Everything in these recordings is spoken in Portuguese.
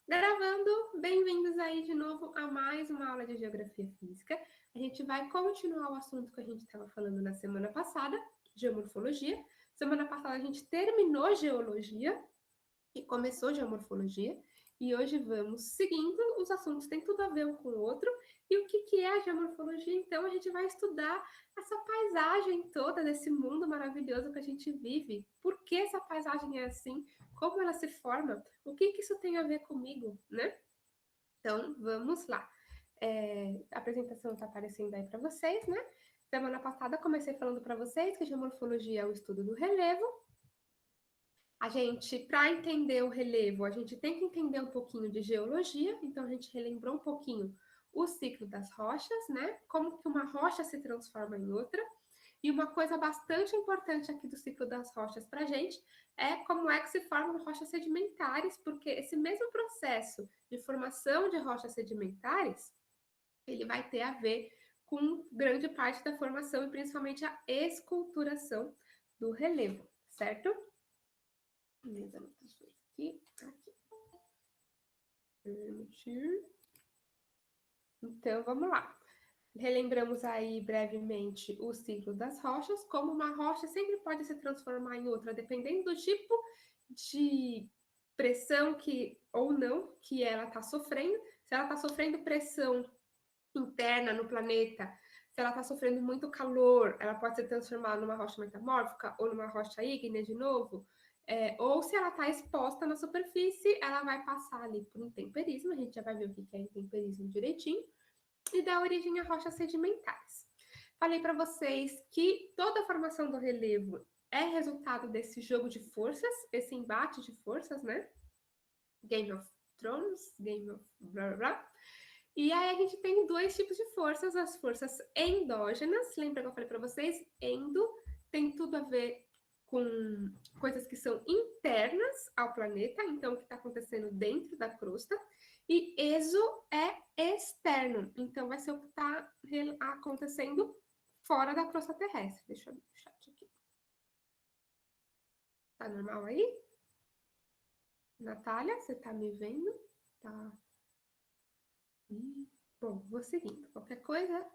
Gravando, bem-vindos aí de novo a mais uma aula de Geografia Física. A gente vai continuar o assunto que a gente estava falando na semana passada, Geomorfologia. Semana passada a gente terminou Geologia e começou Geomorfologia. E hoje vamos seguindo, os assuntos têm tudo a ver um com o outro. E o que é a geomorfologia? Então, a gente vai estudar essa paisagem toda desse mundo maravilhoso que a gente vive. Por que essa paisagem é assim? Como ela se forma? O que isso tem a ver comigo, né? Então, vamos lá. A apresentação está aparecendo aí para vocês, né? Semana passada comecei falando para vocês que geomorfologia é o estudo do relevo. A gente, para entender o relevo, a gente tem que entender um pouquinho de geologia, então a gente relembrou um pouquinho o ciclo das rochas, né? Como que uma rocha se transforma em outra. E uma coisa bastante importante aqui do ciclo das rochas para a gente é como é que se formam rochas sedimentares, porque esse mesmo processo de formação de rochas sedimentares, ele vai ter a ver com grande parte da formação e principalmente a esculturação do relevo, certo? Minhas anotações aqui. Então, vamos lá. Relembramos aí brevemente o ciclo das rochas, como uma rocha sempre pode se transformar em outra, dependendo do tipo de pressão que ou não que ela está sofrendo. Se ela está sofrendo pressão interna no planeta, se ela está sofrendo muito calor, ela pode se transformar numa rocha metamórfica ou numa rocha ígnea de novo. Ou se ela está exposta na superfície, ela vai passar ali por intemperismo, a gente já vai ver o que é intemperismo direitinho, e dá origem a rochas sedimentares. Falei para vocês que toda a formação do relevo é resultado desse jogo de forças, esse embate de forças, né? Game of Thrones, Game of blá blá. E aí a gente tem dois tipos de forças, as forças endógenas, lembra que eu falei para vocês? Endo tem tudo a ver com coisas que são internas ao planeta, então o que está acontecendo dentro da crosta, e exo é externo, então vai ser o que está acontecendo fora da crosta terrestre. Deixa eu abrir o chat aqui. Tá normal aí? Natália, você tá me vendo? Tá. Bom, vou seguindo. Qualquer coisa,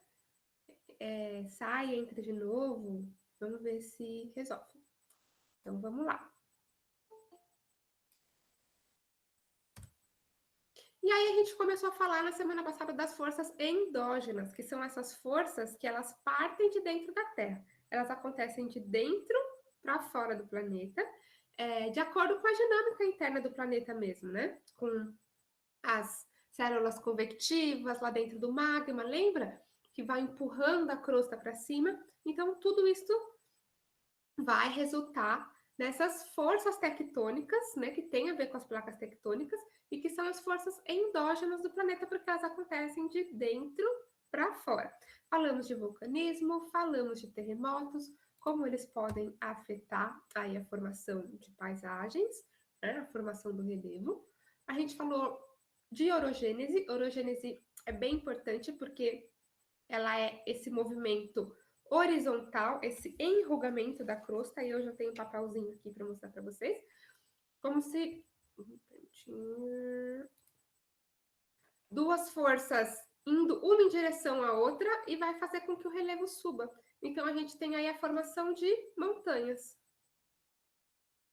sai, entra de novo, vamos ver se resolve. Então, vamos lá. E aí a gente começou a falar na semana passada das forças endógenas, que são essas forças que elas partem de dentro da Terra. Elas acontecem de dentro para fora do planeta, de acordo com a dinâmica interna do planeta mesmo, né? Com as células convectivas lá dentro do magma, lembra? Que vai empurrando a crosta para cima. Então, tudo isso vai resultar nessas forças tectônicas, né, que tem a ver com as placas tectônicas e que são as forças endógenas do planeta, porque elas acontecem de dentro para fora. Falamos de vulcanismo, falamos de terremotos, como eles podem afetar aí a formação de paisagens, né, a formação do relevo. A gente falou de orogênese. Orogênese é bem importante porque ela é esse movimento horizontal, esse enrugamento da crosta, e eu já tenho um papelzinho aqui para mostrar para vocês, como se duas forças indo uma em direção à outra e vai fazer com que o relevo suba. Então a gente tem aí a formação de montanhas,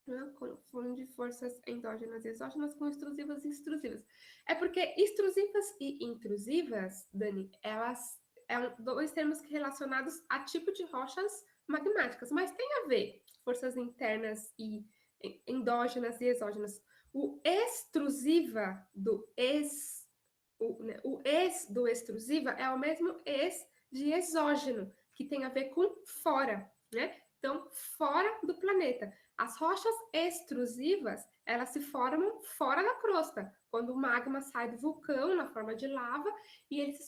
né? Falando de forças endógenas e exógenas com extrusivas e intrusivas. É porque extrusivas e intrusivas, Dani, elas dois termos relacionados a tipo de rochas magmáticas, mas tem a ver forças internas e endógenas e exógenas. O extrusiva do o ex do extrusiva é o mesmo ex de exógeno, que tem a ver com fora, né? Então, fora do planeta. As rochas extrusivas, elas se formam fora da crosta, quando o magma sai do vulcão na forma de lava e ele se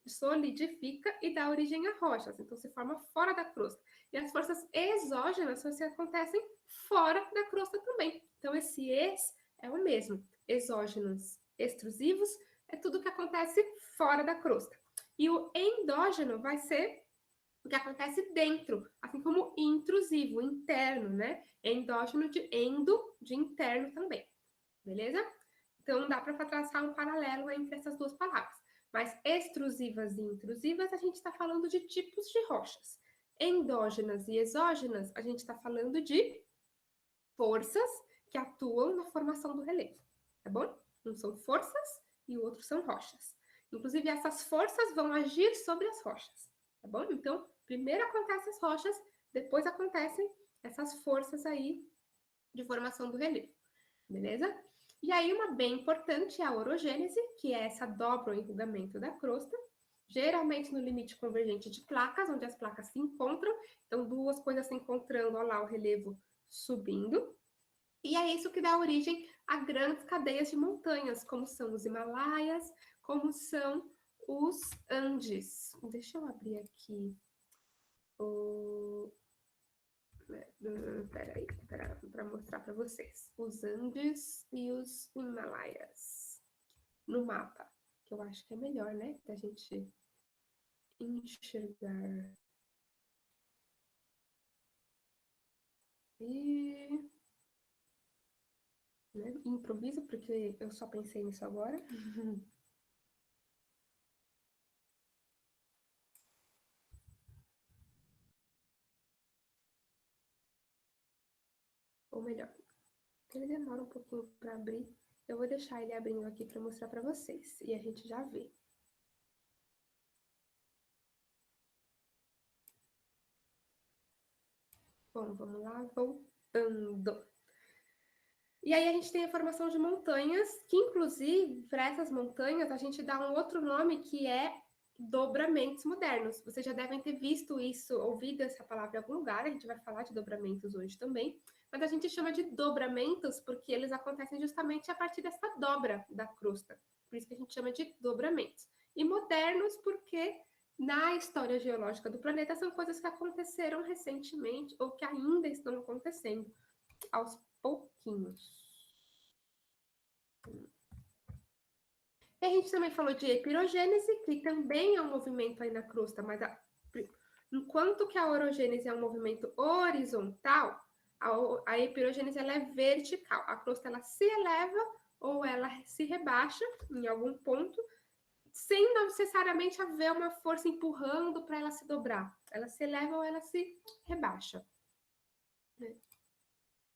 solidifica e dá origem a rochas. Então, se forma fora da crosta. E as forças exógenas são as que acontecem fora da crosta também. Então, esse ex é o mesmo. Exógenos extrusivos é tudo que acontece fora da crosta. E o endógeno vai ser o que acontece dentro, assim como intrusivo, interno, né? Endógeno de endo, de interno também, beleza? Então, dá para traçar um paralelo entre essas duas palavras. Mas extrusivas e intrusivas, a gente está falando de tipos de rochas. Endógenas e exógenas, a gente está falando de forças que atuam na formação do relevo, tá bom? Um são forças e o outro são rochas. Inclusive, essas forças vão agir sobre as rochas, tá bom? Então, primeiro acontecem as rochas, depois acontecem essas forças aí de formação do relevo, beleza? E aí, uma bem importante é a orogênese, que é essa dobra ou enrugamento da crosta, geralmente no limite convergente de placas, onde as placas se encontram. Então, duas coisas se encontrando, olha lá o relevo subindo. E é isso que dá origem a grandes cadeias de montanhas, como são os Himalaias, como são os Andes. Deixa eu abrir aqui o... Peraí, para mostrar para vocês. Os Andes e os Himalaias. No mapa, que eu acho que é melhor, né? Da gente enxergar. E... Né? Improviso, porque eu só pensei nisso agora. Ou melhor, ele demora um pouquinho para abrir. Eu vou deixar ele abrindo aqui para mostrar para vocês. E a gente já vê. Bom, vamos lá, voltando. E aí a gente tem a formação de montanhas, que inclusive, para essas montanhas, a gente dá um outro nome que é dobramentos modernos. Vocês já devem ter visto isso, ouvido essa palavra em algum lugar, a gente vai falar de dobramentos hoje também, mas a gente chama de dobramentos porque eles acontecem justamente a partir dessa dobra da crosta. Por isso que a gente chama de dobramentos. E modernos porque na história geológica do planeta são coisas que aconteceram recentemente ou que ainda estão acontecendo aos pouquinhos. E a gente também falou de epirogênese, que também é um movimento aí na crosta, mas enquanto que a orogênese é um movimento horizontal, a epirogênese ela é vertical. A crosta ela se eleva ou ela se rebaixa em algum ponto, sem necessariamente haver uma força empurrando para ela se dobrar. Ela se eleva ou ela se rebaixa.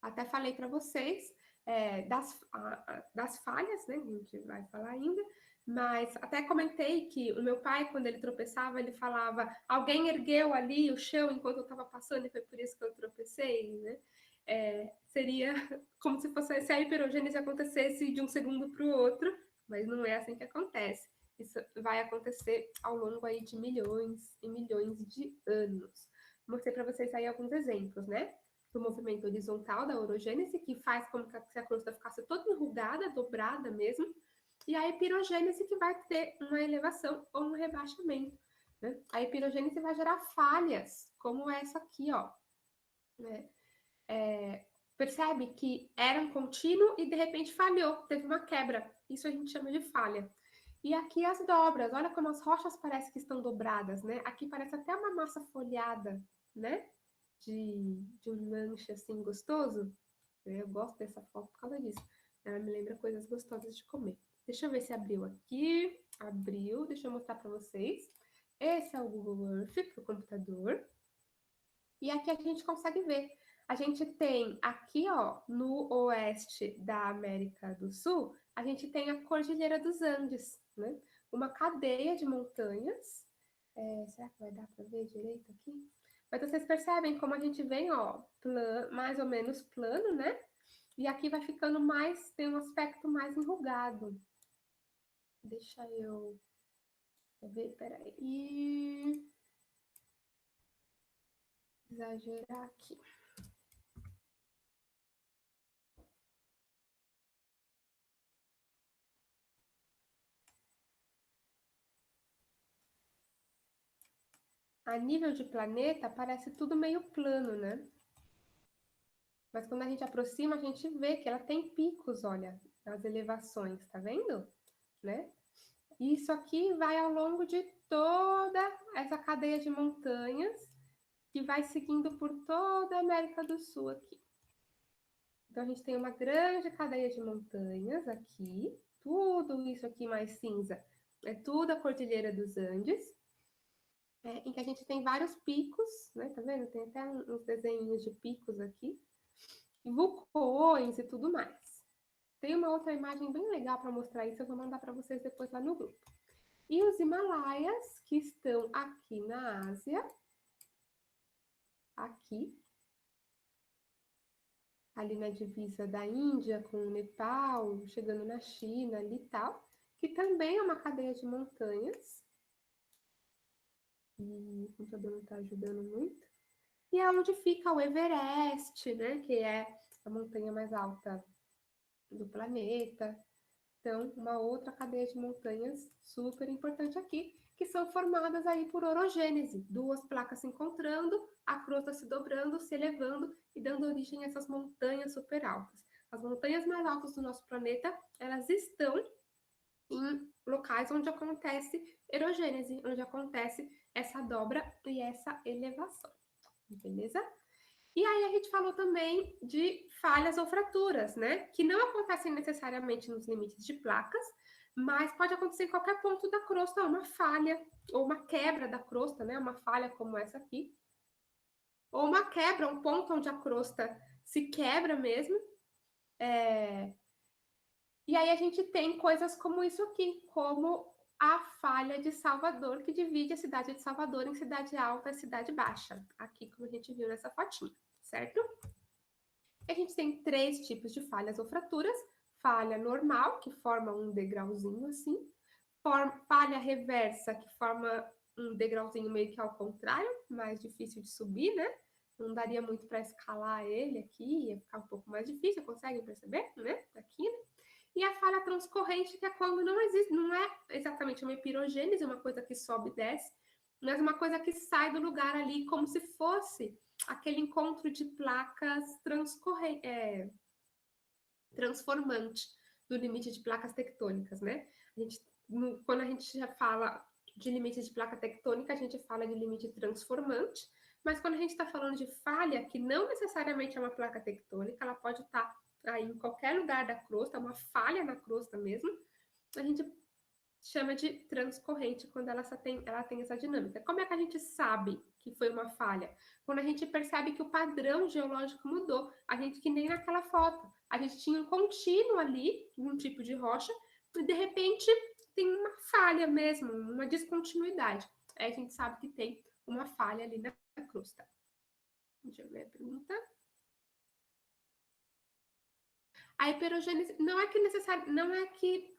Até falei para vocês das falhas, né? A gente vai falar ainda, mas até comentei que o meu pai, quando ele tropeçava, ele falava: alguém ergueu ali o chão enquanto eu estava passando e foi por isso que eu tropecei, né? Seria como se fosse se a hiperogênese acontecesse de um segundo para o outro, mas não é assim que acontece. Isso vai acontecer ao longo aí de milhões e milhões de anos. Mostrei para vocês aí alguns exemplos, né? Do movimento horizontal da orogênese, que faz com que a crosta ficasse toda enrugada, dobrada mesmo, e a epirogênese, que vai ter uma elevação ou um rebaixamento. Né? A epirogênese vai gerar falhas, como essa aqui, ó. Né? Percebe que era um contínuo e de repente falhou, teve uma quebra. Isso a gente chama de falha. E aqui as dobras, olha como as rochas parecem que estão dobradas, né? Aqui parece até uma massa folhada, né? De um lanche assim gostoso. Eu gosto dessa foto por causa disso. Ela me lembra coisas gostosas de comer. Deixa eu ver se abriu aqui. Abriu, deixa eu mostrar para vocês. Esse é o Google Earth para o computador. E aqui a gente consegue ver. A gente tem aqui, ó, no oeste da América do Sul, a gente tem a Cordilheira dos Andes, né? Uma cadeia de montanhas. Será que vai dar para ver direito aqui? Mas vocês percebem como a gente vem, ó, mais ou menos plano, né? E aqui vai ficando mais, tem um aspecto mais enrugado. Deixa eu ver, peraí. Exagerar aqui. A nível de planeta, parece tudo meio plano, né? Mas quando a gente aproxima, a gente vê que ela tem picos, olha, as elevações, tá vendo? Né? E isso aqui vai ao longo de toda essa cadeia de montanhas que vai seguindo por toda a América do Sul aqui. Então, a gente tem uma grande cadeia de montanhas aqui, tudo isso aqui mais cinza é tudo a Cordilheira dos Andes, em que a gente tem vários picos, né? Tá vendo? Tem até uns desenhos de picos aqui, vulcões e tudo mais. Tem uma outra imagem bem legal para mostrar isso, eu vou mandar para vocês depois lá no grupo. E os Himalaias, que estão aqui na Ásia, aqui, ali na divisa da Índia com o Nepal, chegando na China ali e tal, que também é uma cadeia de montanhas. E o computador não está ajudando muito. E é onde fica o Everest, né? Que é a montanha mais alta do planeta. Então, uma outra cadeia de montanhas super importante aqui, que são formadas aí por orogênese, duas placas se encontrando, a crosta se dobrando, se elevando e dando origem a essas montanhas super altas. As montanhas mais altas do nosso planeta, elas estão em locais onde acontece erogênese, onde acontece essa dobra e essa elevação, beleza? E aí a gente falou também de falhas ou fraturas, né? Que não acontecem necessariamente nos limites de placas, mas pode acontecer em qualquer ponto da crosta, uma falha ou uma quebra da crosta, né? Uma falha como essa aqui. Ou uma quebra, um ponto onde a crosta se quebra mesmo. E aí a gente tem coisas como isso aqui, como a falha de Salvador, que divide a cidade de Salvador em cidade alta e cidade baixa. Aqui, como a gente viu nessa fotinha, certo? A gente tem três tipos de falhas ou fraturas. Falha normal, que forma um degrauzinho assim. Falha reversa, que forma um degrauzinho meio que ao contrário, mais difícil de subir, né? Não daria muito para escalar ele aqui, ia ficar um pouco mais difícil, conseguem perceber, né? Aqui, né? E a falha transcorrente, que é quando não existe, não é exatamente uma epirogênese, uma coisa que sobe e desce, mas uma coisa que sai do lugar ali como se fosse aquele encontro de placas transformante do limite de placas tectônicas, né? Quando a gente já fala de limite de placa tectônica, a gente fala de limite transformante, mas quando a gente está falando de falha, que não necessariamente é uma placa tectônica, ela pode estar aí em qualquer lugar da crosta, uma falha na crosta mesmo, a gente chama de transcorrente quando ela tem essa dinâmica. Como é que a gente sabe que foi uma falha? Quando a gente percebe que o padrão geológico mudou. A gente, que nem naquela foto, a gente tinha um contínuo ali, um tipo de rocha, e de repente tem uma falha mesmo, uma descontinuidade. Aí a gente sabe que tem uma falha ali na crosta. Deixa eu ver a pergunta. A hiperogênese não é que necessário, não é que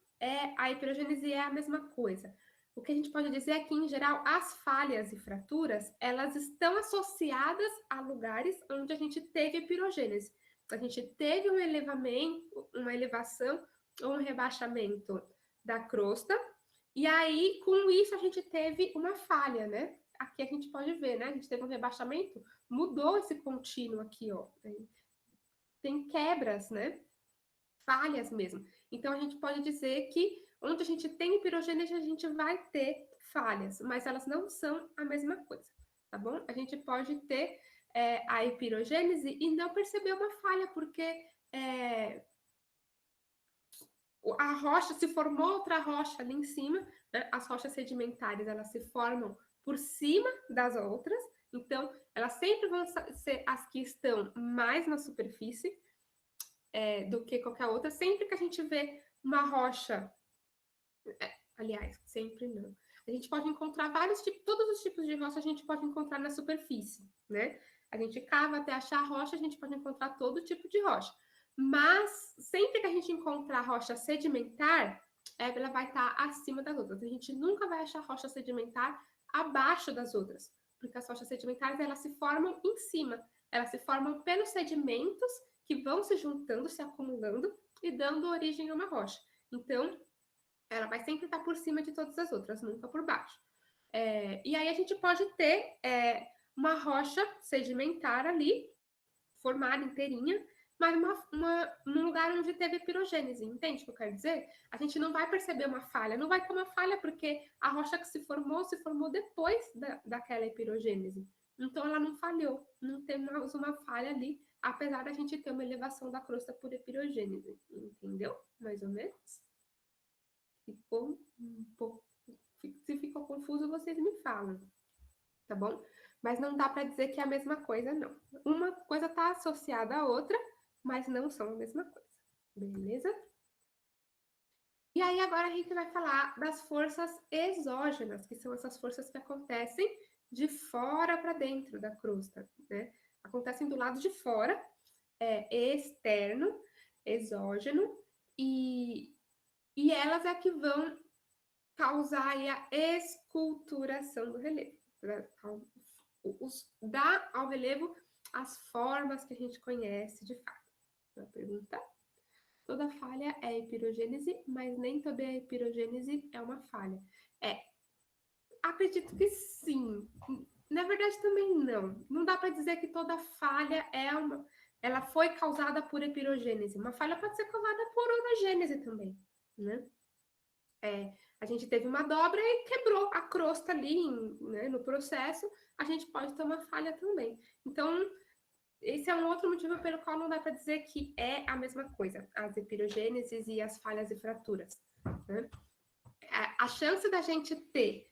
a hiperogênese é a mesma coisa. O que a gente pode dizer é que, em geral, as falhas e fraturas, elas estão associadas a lugares onde a gente teve epirogênese. A gente teve um elevamento, uma elevação ou um rebaixamento da crosta, e aí, com isso, a gente teve uma falha, né? Aqui a gente pode ver, né? A gente teve um rebaixamento, mudou esse contínuo aqui, ó. Tem quebras, né? Falhas mesmo. Então, a gente pode dizer que onde a gente tem pirogênese, a gente vai ter falhas, mas elas não são a mesma coisa, tá bom? A gente pode ter a epirogênese e não perceber uma falha, porque a rocha, se formou outra rocha ali em cima, né? As rochas sedimentares, elas se formam por cima das outras, então elas sempre vão ser as que estão mais na superfície, do que qualquer outra. Sempre que a gente vê uma rocha, aliás, sempre não. A gente pode encontrar vários tipos, todos os tipos de rocha a gente pode encontrar na superfície, né? A gente cava até achar a rocha, a gente pode encontrar todo tipo de rocha. Mas sempre que a gente encontrar rocha sedimentar, ela vai estar acima das outras. A gente nunca vai achar rocha sedimentar abaixo das outras, porque as rochas sedimentares elas se formam em cima, elas se formam pelos sedimentos que vão se juntando, se acumulando e dando origem a uma rocha. Então, ela vai sempre estar por cima de todas as outras, nunca por baixo. E aí a gente pode ter uma rocha sedimentar ali, formada inteirinha, mas num lugar onde teve pirogênese, entende o que eu quero dizer? A gente não vai perceber uma falha, não vai ter uma falha porque a rocha que se formou depois daquela pirogênese. Então ela não falhou, não tem mais uma falha ali, apesar da gente ter uma elevação da crosta por epirogênese, entendeu? Mais ou menos? Se ficou confuso, vocês me falam, tá bom? Mas não dá para dizer que é a mesma coisa, não. Uma coisa está associada à outra, mas não são a mesma coisa, beleza? E aí agora a gente vai falar das forças exógenas, que são essas forças que acontecem de fora para dentro da crosta, né? Acontecem do lado de fora, externo, exógeno, e elas é que vão causar aí a esculturação do relevo, dá ao relevo as formas que a gente conhece de fato. Uma pergunta? Toda falha é epirogênese, mas nem toda epirogênese é uma falha. Acredito que sim. Na verdade, também não. Não dá para dizer que toda falha ela foi causada por epirogênese. Uma falha pode ser causada por orogênese também, né? A gente teve uma dobra e quebrou a crosta ali, né, no processo, a gente pode ter uma falha também. Então, esse é um outro motivo pelo qual não dá para dizer que é a mesma coisa, as epirogêneses e as falhas e fraturas, né? A chance da gente ter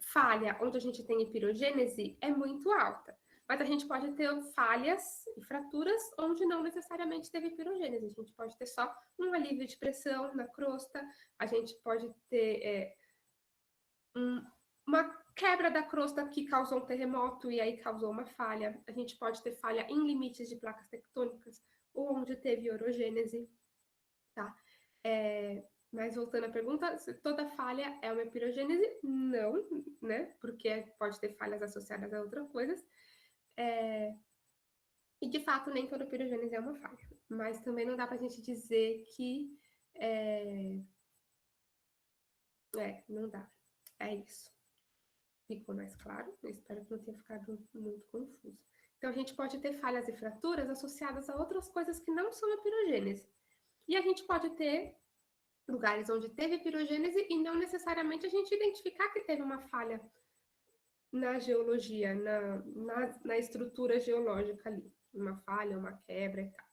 falha onde a gente tem epirogênese é muito alta. Mas a gente pode ter falhas e fraturas onde não necessariamente teve epirogênese. A gente pode ter só um alívio de pressão na crosta, a gente pode ter uma quebra da crosta que causou um terremoto e aí causou uma falha. A gente pode ter falha em limites de placas tectônicas ou onde teve orogênese, tá? Mas voltando à pergunta, se toda falha é uma epirogênese? Não, né? Porque pode ter falhas associadas a outras coisas. E de fato, nem toda epirogênese é uma falha. Mas também não dá pra gente dizer que. Não dá. É isso. Ficou mais claro? Eu espero que não tenha ficado muito confuso. Então, a gente pode ter falhas e fraturas associadas a outras coisas que não são epirogênese. E a gente pode ter lugares onde teve epirogênese e não necessariamente a gente identificar que teve uma falha na geologia, na estrutura geológica ali. Uma falha, uma quebra e tal.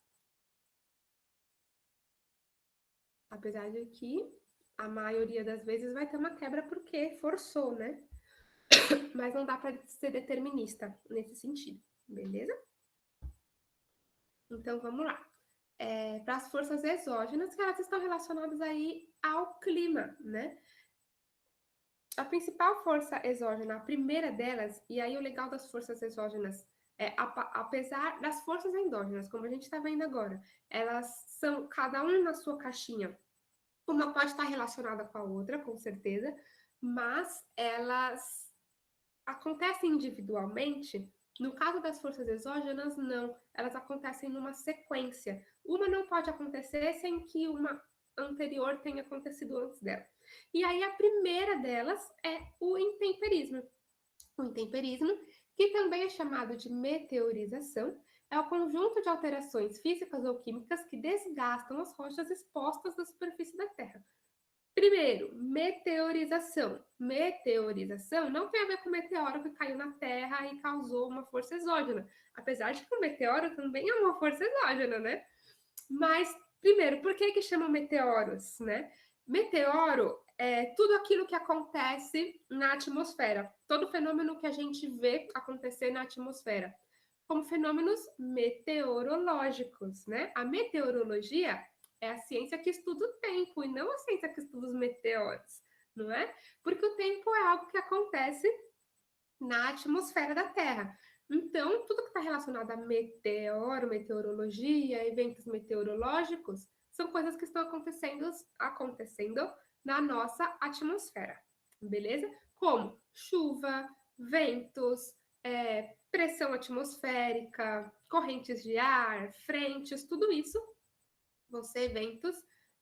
Apesar de que a maioria das vezes vai ter uma quebra porque forçou, né? Mas não dá para ser determinista nesse sentido, beleza? Então vamos lá. Para as forças exógenas, que elas estão relacionadas aí ao clima, né? A principal força exógena, a primeira delas, e aí o legal das forças exógenas apesar das forças endógenas, como a gente está vendo agora, elas são cada um na sua caixinha. Uma pode estar relacionada com a outra, com certeza, mas elas acontecem individualmente. No caso das forças exógenas, não. Elas acontecem numa sequência. Uma não pode acontecer sem que uma anterior tenha acontecido antes dela. E aí a primeira delas é o intemperismo. O intemperismo, que também é chamado de meteorização, é o conjunto de alterações físicas ou químicas que desgastam as rochas expostas na superfície da Terra. Primeiro, meteorização. Meteorização não tem a ver com o meteoro que caiu na Terra e causou uma força exógena. Apesar de que o meteoro também é uma força exógena, né? Mas, primeiro, por que chamam meteoros, né? Meteoro é tudo aquilo que acontece na atmosfera. Todo fenômeno que a gente vê acontecer na atmosfera. Como fenômenos meteorológicos, né? A meteorologia é a ciência que estuda o tempo e não a ciência que estuda os meteoros, não é? Porque o tempo é algo que acontece na atmosfera da Terra. Então, tudo que está relacionado a meteoro, meteorologia, eventos meteorológicos, são coisas que estão acontecendo na nossa atmosfera, beleza? Como chuva, ventos, pressão atmosférica, correntes de ar, frentes, tudo isso vão ser eventos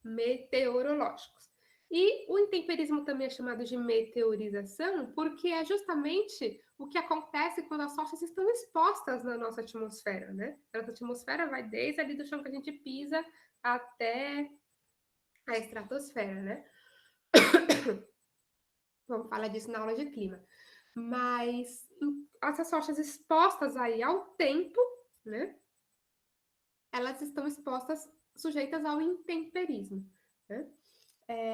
meteorológicos. E o intemperismo também é chamado de meteorização, porque é justamente o que acontece quando as rochas estão expostas na nossa atmosfera, né? A nossa atmosfera vai desde ali do chão que a gente pisa até a estratosfera, né? Vamos falar disso na aula de clima. Mas essas rochas expostas aí ao tempo, né? Elas estão expostas, sujeitas ao intemperismo, né?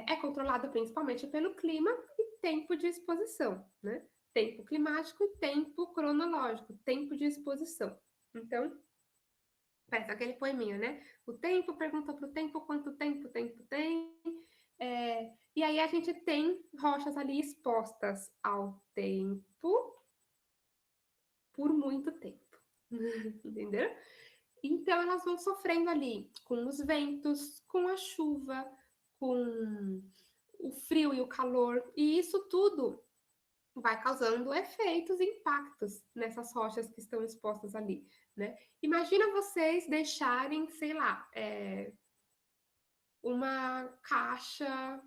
é controlado principalmente pelo clima e tempo de exposição, né? Tempo climático e tempo cronológico, tempo de exposição. Então, parece aquele poeminha, né? O tempo pergunta para o tempo quanto tempo o tempo tem. E aí a gente tem rochas ali expostas ao tempo por muito tempo, entendeu? Então elas vão sofrendo ali com os ventos, com a chuva, com o frio e o calor, e isso tudo vai causando efeitos e impactos nessas rochas que estão expostas ali, né? Imagina vocês deixarem, sei lá, uma caixa.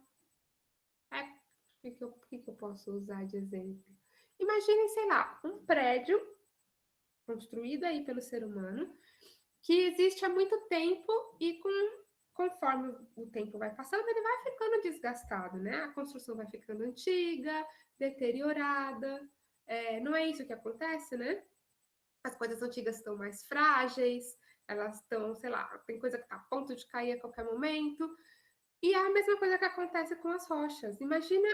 O que eu posso usar de exemplo? Imaginem, sei lá, um prédio construído aí pelo ser humano que existe há muito tempo e conforme o tempo vai passando, ele vai ficando desgastado, né? A construção vai ficando antiga, deteriorada. Não é isso que acontece, né? As coisas antigas estão mais frágeis, elas estão, sei lá, tem coisa que está a ponto de cair a qualquer momento. E é a mesma coisa que acontece com as rochas. Imagina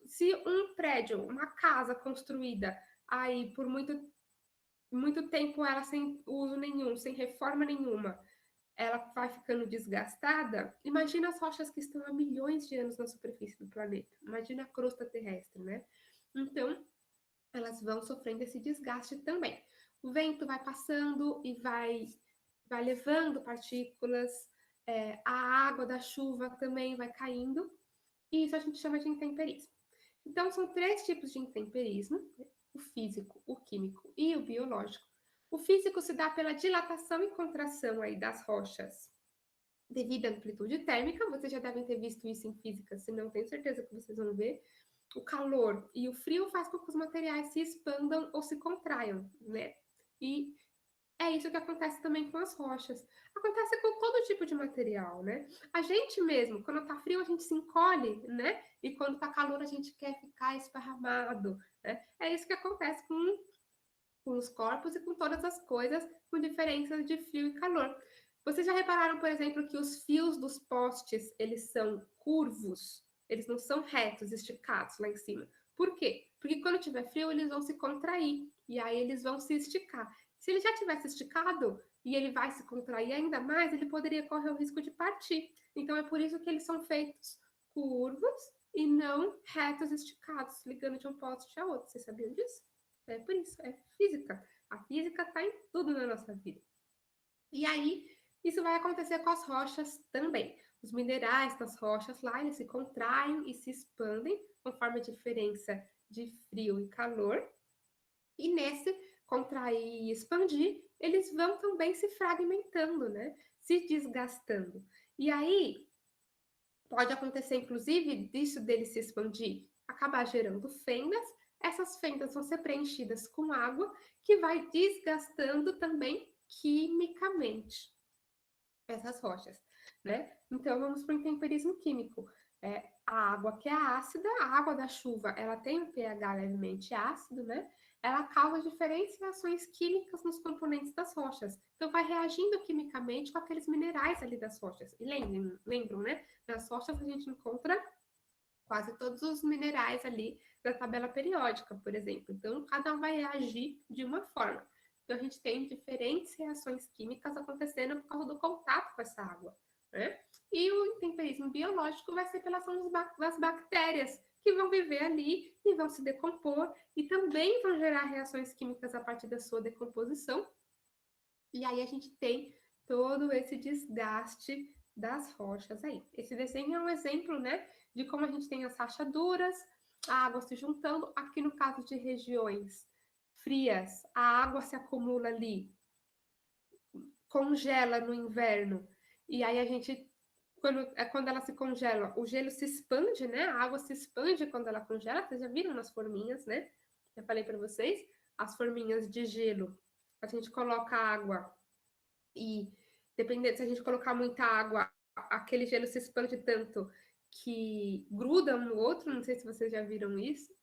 se um prédio, uma casa construída aí por muito tempo, ela sem uso nenhum, sem reforma nenhuma, ela vai ficando desgastada. Imagina as rochas que estão há milhões de anos na superfície do planeta. Imagina a crosta terrestre, né? Então, elas vão sofrendo esse desgaste também. O vento vai passando e vai levando partículas, a água da chuva também vai caindo, e isso a gente chama de intemperismo. Então, são 3 tipos de intemperismo: o físico, o químico e o biológico. O físico se dá pela dilatação e contração aí das rochas devido à amplitude térmica. Vocês já devem ter visto isso em física, se não, tenho certeza que vocês vão ver. O calor e o frio faz com que os materiais se expandam ou se contraiam, né? E é isso que acontece também com as rochas. Acontece com todo tipo de material, né? A gente mesmo, quando tá frio, a gente se encolhe, né? E quando tá calor, a gente quer ficar esparramado, né? É isso que acontece com os corpos e com todas as coisas, com diferenças de frio e calor. Vocês já repararam, por exemplo, que os fios dos postes, eles são curvos? Eles não são retos, esticados lá em cima. Por quê? Porque quando tiver frio, eles vão se contrair e aí eles vão se esticar. Se ele já tivesse esticado e ele vai se contrair ainda mais, ele poderia correr o risco de partir. Então é por isso que eles são feitos curvos e não retos esticados, ligando de um poste a outro. Vocês sabiam disso? É por isso, é física. A física está em tudo na nossa vida. E aí, isso vai acontecer com as rochas também. Os minerais das rochas lá, eles se contraem e se expandem conforme a diferença de frio e calor. E nesse contrair e expandir, eles vão também se fragmentando, né? Se desgastando. E aí, pode acontecer, inclusive, disso dele se expandir, acabar gerando fendas. Essas fendas vão ser preenchidas com água, que vai desgastando também quimicamente essas rochas, né? Então, vamos para o intemperismo químico. A água que é ácida, a água da chuva, ela tem um pH levemente ácido, né? Ela causa diferentes reações químicas nos componentes das rochas. Então, vai reagindo quimicamente com aqueles minerais ali das rochas. E lembram, né? Nas rochas a gente encontra quase todos os minerais ali da tabela periódica, por exemplo. Então, cada um vai reagir de uma forma. Então, a gente tem diferentes reações químicas acontecendo por causa do contato com essa água, né? E o intemperismo biológico vai ser pela ação das bactérias, que vão viver ali e vão se decompor e também vão gerar reações químicas a partir da sua decomposição. E aí a gente tem todo esse desgaste das rochas aí. Esse desenho é um exemplo, né, de como a gente tem as rachaduras, a água se juntando. Aqui no caso de regiões frias, a água se acumula ali, congela no inverno, e aí a gente, quando ela se congela, o gelo se expande, né? A água se expande quando ela congela. Vocês já viram nas forminhas, né? Já falei para vocês, as forminhas de gelo. A gente coloca água e, dependendo, se a gente colocar muita água, aquele gelo se expande tanto que gruda um no outro. Não sei se vocês já viram isso.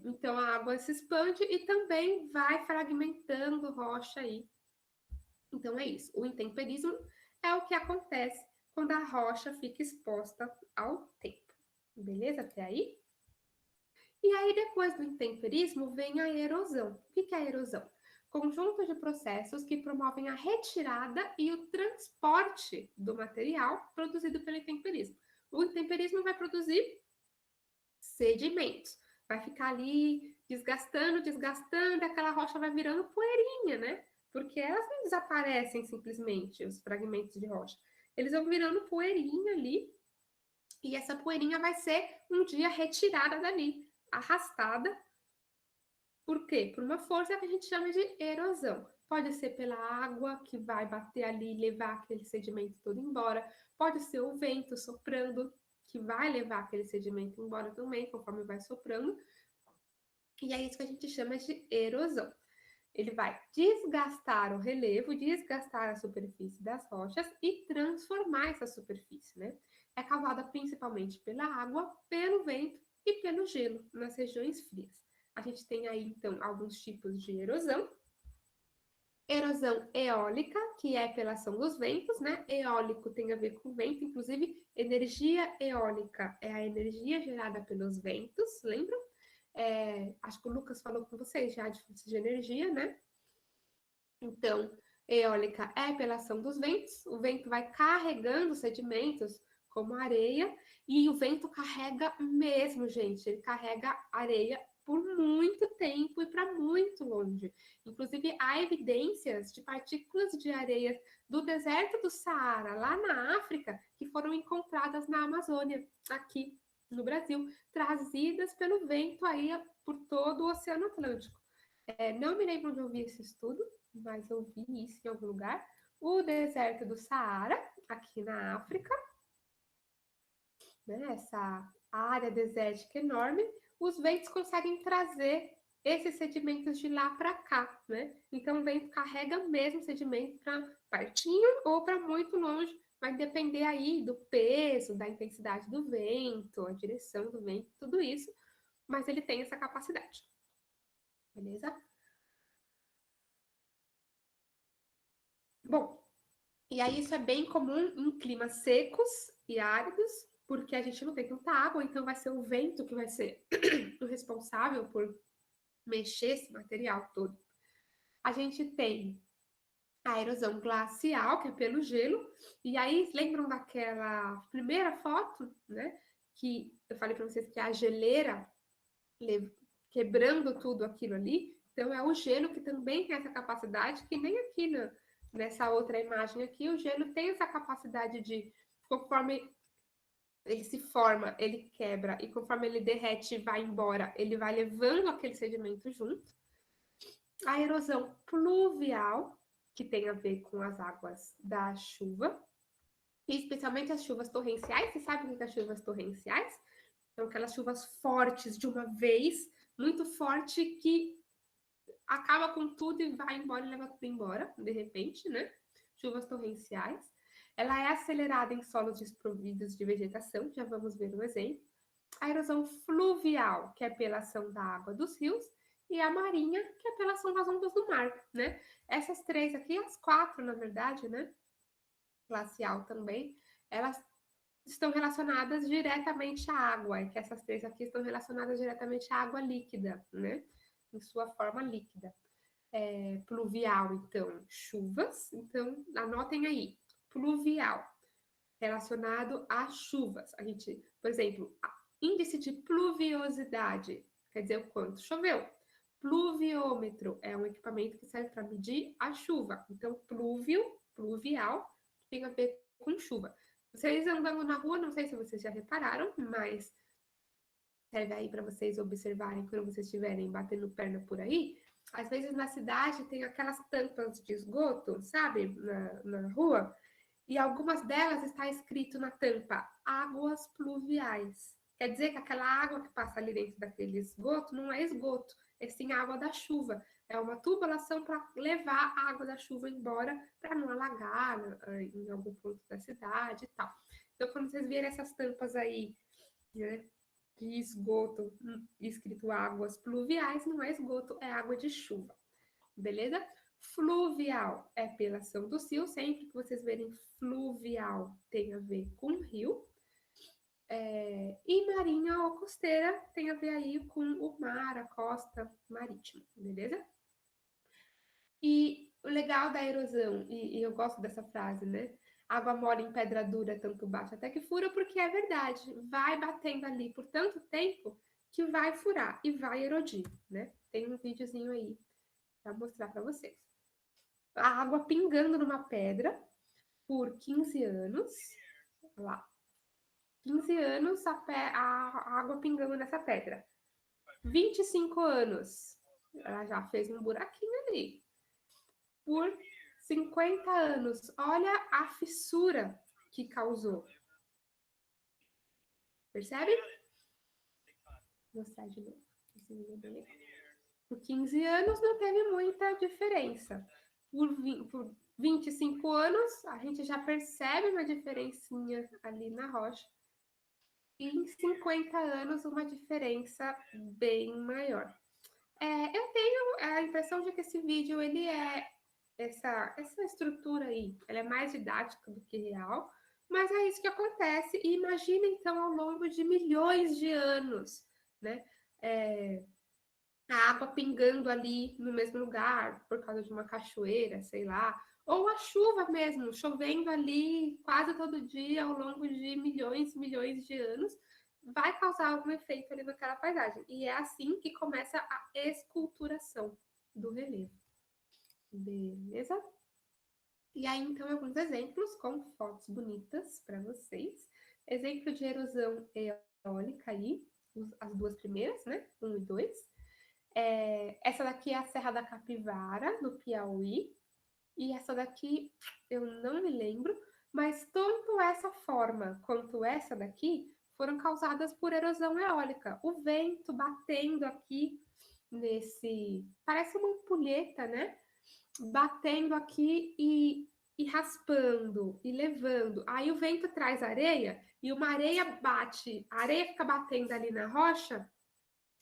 Então a água se expande e também vai fragmentando rocha aí. Então é isso. O intemperismo é o que acontece quando a rocha fica exposta ao tempo. Beleza até aí? E aí, depois do intemperismo, vem a erosão. O que é a erosão? Conjunto de processos que promovem a retirada e o transporte do material produzido pelo intemperismo. O intemperismo vai produzir sedimentos, vai ficar ali desgastando, desgastando, e aquela rocha vai virando poeirinha, né? Porque elas não desaparecem simplesmente, os fragmentos de rocha. Eles vão virando poeirinha ali, e essa poeirinha vai ser um dia retirada dali, arrastada. Por quê? Por uma força que a gente chama de erosão. Pode ser pela água que vai bater ali e levar aquele sedimento todo embora. Pode ser o vento soprando que vai levar aquele sedimento embora também, conforme vai soprando. E é isso que a gente chama de erosão. Ele vai desgastar o relevo, desgastar a superfície das rochas e transformar essa superfície, né? É causada principalmente pela água, pelo vento e pelo gelo nas regiões frias. A gente tem aí, então, alguns tipos de erosão. Erosão eólica, que é pela ação dos ventos, né? Eólico tem a ver com vento, inclusive energia eólica é a energia gerada pelos ventos, lembram? Acho que o Lucas falou com vocês já de fontes de energia, né? Então, eólica é pela ação dos ventos, o vento vai carregando sedimentos, como areia, e o vento carrega mesmo, gente, ele carrega areia por muito tempo e para muito longe. Inclusive, há evidências de partículas de areia do deserto do Saara, lá na África, que foram encontradas na Amazônia, aqui no Brasil, trazidas pelo vento aí por todo o Oceano Atlântico. Não me lembro onde eu vi esse estudo, mas eu vi isso em algum lugar. O deserto do Saara, aqui na África, né, essa área desértica enorme, os ventos conseguem trazer esses sedimentos de lá para cá, né? Então o vento carrega mesmo sedimento para pertinho ou para muito longe, vai depender aí do peso, da intensidade do vento, a direção do vento, tudo isso, mas ele tem essa capacidade. Beleza? Bom, e aí isso é bem comum em climas secos e áridos, porque a gente não tem tanta água, então vai ser o vento que vai ser o responsável por mexer esse material todo. A gente tem a erosão glacial, que é pelo gelo, e aí lembram daquela primeira foto, né? Que eu falei para vocês que é a geleira quebrando tudo aquilo ali. Então é o gelo que também tem essa capacidade, que nem aqui nessa outra imagem aqui, o gelo tem essa capacidade de, conforme ele se forma, ele quebra, e conforme ele derrete e vai embora, ele vai levando aquele sedimento junto. A erosão pluvial, que tem a ver com as águas da chuva, e especialmente as chuvas torrenciais. Você sabe o que é as chuvas torrenciais? São aquelas chuvas fortes de uma vez, muito forte, que acaba com tudo e vai embora e leva tudo embora, de repente, né? Chuvas torrenciais. Ela é acelerada em solos desprovidos de vegetação, já vamos ver um exemplo. A erosão fluvial, que é pela ação da água dos rios, e a marinha, que é pela ação das ondas do mar, né? Essas três aqui, as quatro, na verdade, né? Glacial também, elas estão relacionadas diretamente à água, e que essas três aqui estão relacionadas diretamente à água líquida, né? Em sua forma líquida. Pluvial, então, chuvas. Então, anotem aí, pluvial, relacionado a chuvas. A gente, por exemplo, índice de pluviosidade, quer dizer o quanto choveu. Pluviômetro é um equipamento que serve para medir a chuva. Então, pluvial, tem a ver com chuva. Vocês andando na rua, não sei se vocês já repararam, mas serve aí para vocês observarem quando vocês estiverem batendo perna por aí. Às vezes na cidade tem aquelas tampas de esgoto, sabe, na rua, e algumas delas está escrito na tampa águas pluviais. Quer dizer que aquela água que passa ali dentro daquele esgoto não é esgoto, é sim água da chuva. É uma tubulação para levar a água da chuva embora para não alagar em algum ponto da cidade e tal. Então, quando vocês verem essas tampas aí, né, de esgoto escrito águas pluviais, não é esgoto, é água de chuva. Beleza? Fluvial é pela ação do cio, sempre que vocês verem fluvial tem a ver com rio. E marinha ou costeira tem a ver aí com o mar, a costa marítima, beleza? E o legal da erosão, e eu gosto dessa frase, né? Água mole em pedra dura, tanto bate até que fura, porque é verdade. Vai batendo ali por tanto tempo que vai furar e vai erodir, né? Tem um videozinho aí para mostrar para vocês. A água pingando numa pedra por 15 anos. Olha lá. 15 anos a água pingando nessa pedra. 25 anos. Ela já fez um buraquinho ali. Por 50 anos. Olha a fissura que causou. Percebe? Vou mostrar de novo. Por 15 anos não teve muita diferença. Por 25 anos, a gente já percebe uma diferencinha ali na rocha. E em 50 anos, uma diferença bem maior. Eu tenho a impressão de que esse vídeo, ele é essa estrutura aí, ela é mais didática do que real, mas é isso que acontece. E imagina, então, ao longo de milhões de anos, né? A água pingando ali no mesmo lugar, por causa de uma cachoeira, sei lá, ou a chuva mesmo, chovendo ali quase todo dia ao longo de milhões e milhões de anos, vai causar algum efeito ali naquela paisagem. E é assim que começa a esculturação do relevo. Beleza? E aí, então, alguns exemplos com fotos bonitas para vocês. Exemplo de erosão eólica aí, as duas primeiras, né? 1 e 2. Essa daqui é a Serra da Capivara, no Piauí. E essa daqui, eu não me lembro, mas tanto essa forma quanto essa daqui foram causadas por erosão eólica. O vento batendo aqui nesse... Parece uma ampulheta, né? Batendo aqui e raspando e levando. Aí o vento traz areia e uma areia bate, a areia fica batendo ali na rocha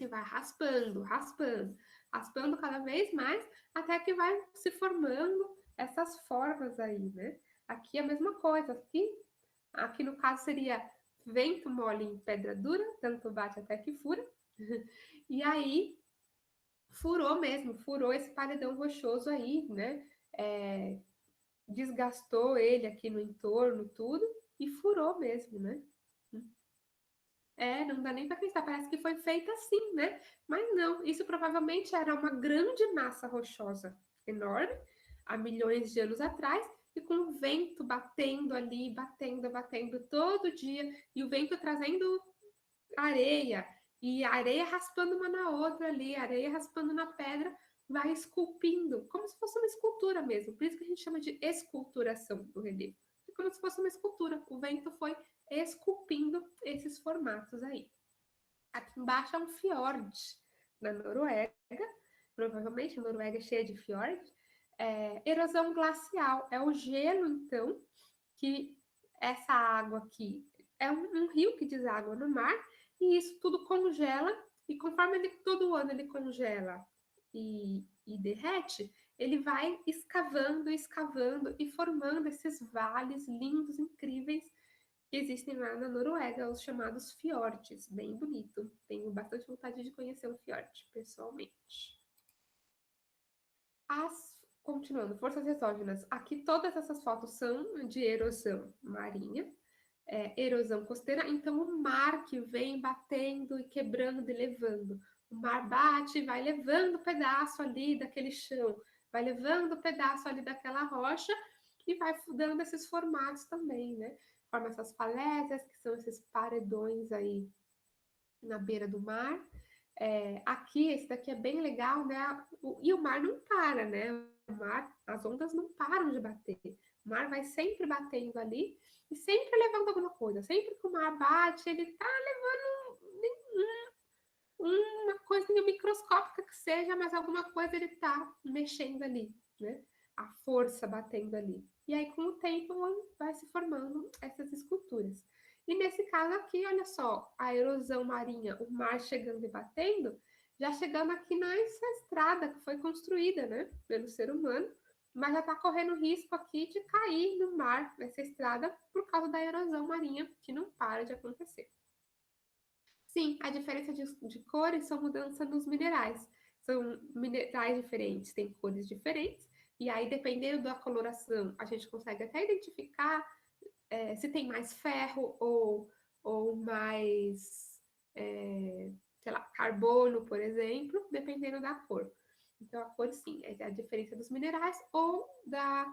e vai raspando, raspando, raspando cada vez mais, até que vai se formando essas formas aí, né? Aqui é a mesma coisa, aqui no caso seria vento mole em pedra dura, tanto bate até que fura. E aí furou mesmo, furou esse paredão rochoso aí, né? Desgastou ele aqui no entorno, tudo, e furou mesmo, né? Não dá nem para acreditar, parece que foi feita assim, né? Mas não, isso provavelmente era uma grande massa rochosa enorme, há milhões de anos atrás, e com o vento batendo ali, batendo, batendo todo dia, e o vento trazendo areia, e a areia raspando uma na outra ali, a areia raspando na pedra, vai esculpindo, como se fosse uma escultura mesmo. Por isso que a gente chama de esculturação do relevo. É como se fosse uma escultura. O vento foi esculpindo esses formatos aí. Aqui embaixo é um fiord na Noruega. Provavelmente a Noruega é cheia de fiord. Erosão glacial. É o gelo, então, que essa água aqui é um rio que deságua no mar, e isso tudo congela, e conforme ele todo ano ele congela e derrete, ele vai escavando, escavando e formando esses vales lindos, incríveis, que existem lá na Noruega, os chamados fiordes. Bem bonito. Tenho bastante vontade de conhecer um fiord, pessoalmente. Continuando, forças exógenas. Aqui todas essas fotos são de erosão marinha, erosão costeira. Então o mar que vem batendo e quebrando e levando. O mar bate e vai levando pedaço ali daquele chão, vai levando pedaço ali daquela rocha e vai dando esses formatos também, né? Forma essas falésias, que são esses paredões aí na beira do mar. Aqui, esse daqui é bem legal, né? E o mar não para, né? O mar, as ondas não param de bater. O mar vai sempre batendo ali e sempre levando alguma coisa. Sempre que o mar bate, ele tá levando uma coisinha microscópica que seja, mas alguma coisa ele tá mexendo ali, né? A força batendo ali. E aí, com o tempo, vai se formando essas esculturas. E nesse caso aqui, olha só, a erosão marinha, o mar chegando e batendo, já chegando aqui nessa estrada que foi construída, né, pelo ser humano, mas já está correndo risco aqui de cair no mar, nessa estrada, por causa da erosão marinha, que não para de acontecer. Sim, a diferença de cores são mudança nos minerais. São minerais diferentes, têm cores diferentes, e aí, dependendo da coloração, a gente consegue até identificar se tem mais ferro ou mais, sei lá, carbono, por exemplo, dependendo da cor. Então, a cor, sim, é a diferença dos minerais ou da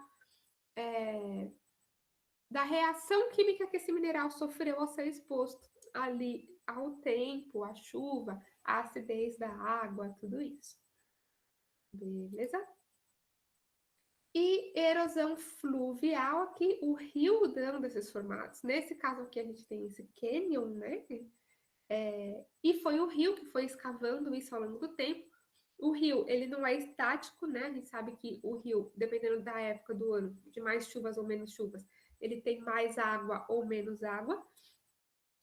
reação química que esse mineral sofreu ao ser exposto ali ao tempo, à chuva, à acidez da água, tudo isso. Beleza? E erosão fluvial aqui, o rio dando esses formatos. Nesse caso aqui, a gente tem esse cânion, né? E foi o rio que foi escavando isso ao longo do tempo. O rio, ele não é estático, né? A gente sabe que o rio, dependendo da época do ano, de mais chuvas ou menos chuvas, ele tem mais água ou menos água.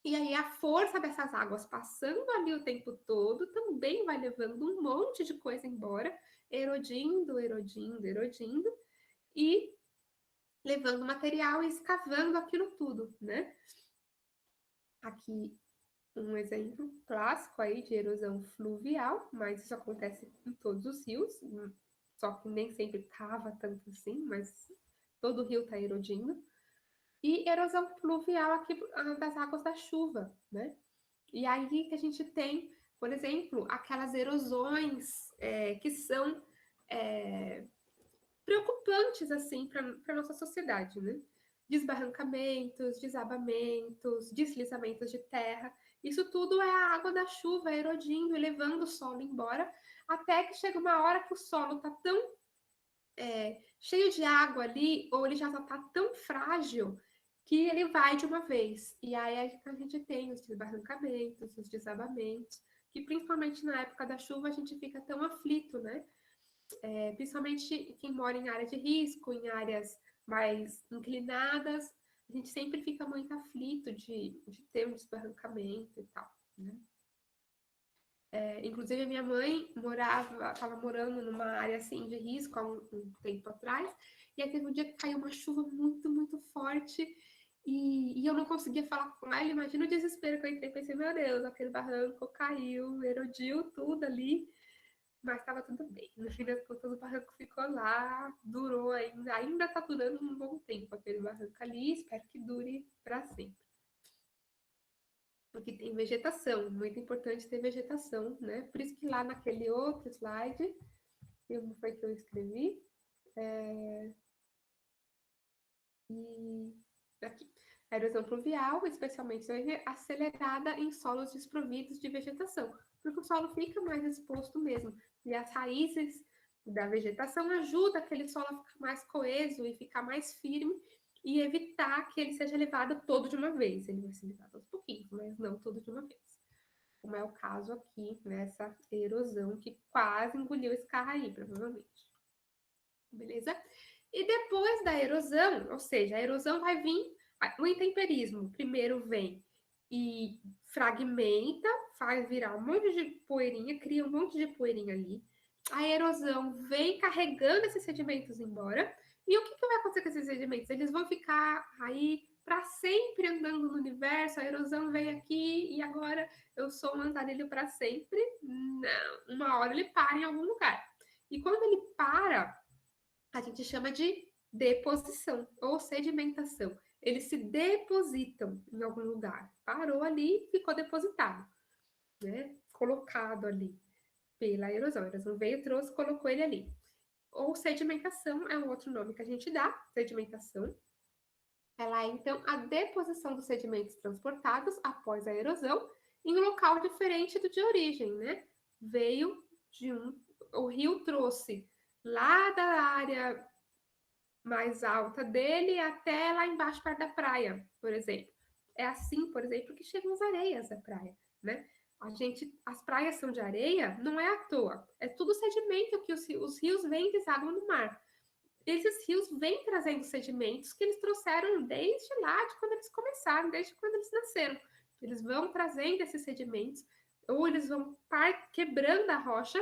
E aí a força dessas águas passando ali o tempo todo também vai levando um monte de coisa embora, erodindo, erodindo, erodindo, e levando material e escavando aquilo tudo, né? Aqui um exemplo clássico aí de erosão fluvial, mas isso acontece em todos os rios, só que nem sempre cava tanto assim, mas todo rio está erodindo. E erosão fluvial aqui das águas da chuva, né? E aí que a gente tem, por exemplo, aquelas erosões que são preocupantes assim para a nossa sociedade, né? Desbarrancamentos, desabamentos, deslizamentos de terra. Isso tudo é a água da chuva erodindo e levando o solo embora, até que chega uma hora que o solo está tão cheio de água ali, ou ele já está tão frágil que ele vai de uma vez. E aí a gente tem os desbarrancamentos, os desabamentos, que principalmente na época da chuva a gente fica tão aflito, né? Principalmente quem mora em área de risco, em áreas mais inclinadas, a gente sempre fica muito aflito de ter um desbarrancamento e tal, né? Inclusive, a minha mãe estava morando numa área assim de risco há um tempo atrás, e aí teve um dia que caiu uma chuva muito, muito forte, e eu não conseguia falar com ela. Imagina o desespero que eu entrei, pensei, meu Deus, aquele barranco caiu, erodiu tudo ali, mas estava tudo bem. No fim das contas, o barranco ficou lá, durou ainda está durando um bom tempo aquele barranco ali, espero que dure para sempre. Porque tem vegetação, muito importante ter vegetação, né? Por isso que lá naquele outro slide, como foi que eu escrevi? E aqui. A erosão pluvial, especialmente, é acelerada em solos desprovidos de vegetação, porque o solo fica mais exposto mesmo. E as raízes da vegetação ajudam aquele solo a ficar mais coeso e ficar mais firme e evitar que ele seja levado todo de uma vez. Ele vai ser levado aos pouquinhos, mas não todo de uma vez. Como é o caso aqui nessa erosão que quase engoliu esse carro aí, provavelmente. Beleza? E depois da erosão, ou seja, a erosão vai vir, o intemperismo primeiro vem e fragmenta, faz virar um monte de poeirinha, cria um monte de poeirinha ali. A erosão vem carregando esses sedimentos embora. E o que vai acontecer com esses sedimentos? Eles vão ficar aí para sempre andando no universo. A erosão veio aqui e agora eu sou um andarilho para sempre. Não, uma hora ele para em algum lugar. E quando ele para, a gente chama de deposição ou sedimentação. Eles se depositam em algum lugar. Parou ali, ficou depositado, né? Colocado ali pela erosão. A erosão veio, trouxe, colocou ele ali. Ou sedimentação é um outro nome que a gente dá, sedimentação. Ela é, então, a deposição dos sedimentos transportados após a erosão em um local diferente do de origem, né? Veio de o rio trouxe lá da área mais alta dele até lá embaixo, perto da praia, por exemplo. É assim, por exemplo, que chegam as areias da praia, né? As praias são de areia, não é à toa. É tudo sedimento que os rios vêm e desaguam no mar. Esses rios vêm trazendo sedimentos que eles trouxeram desde lá, de quando eles começaram, desde quando eles nasceram. Eles vão trazendo esses sedimentos ou eles vão quebrando a rocha.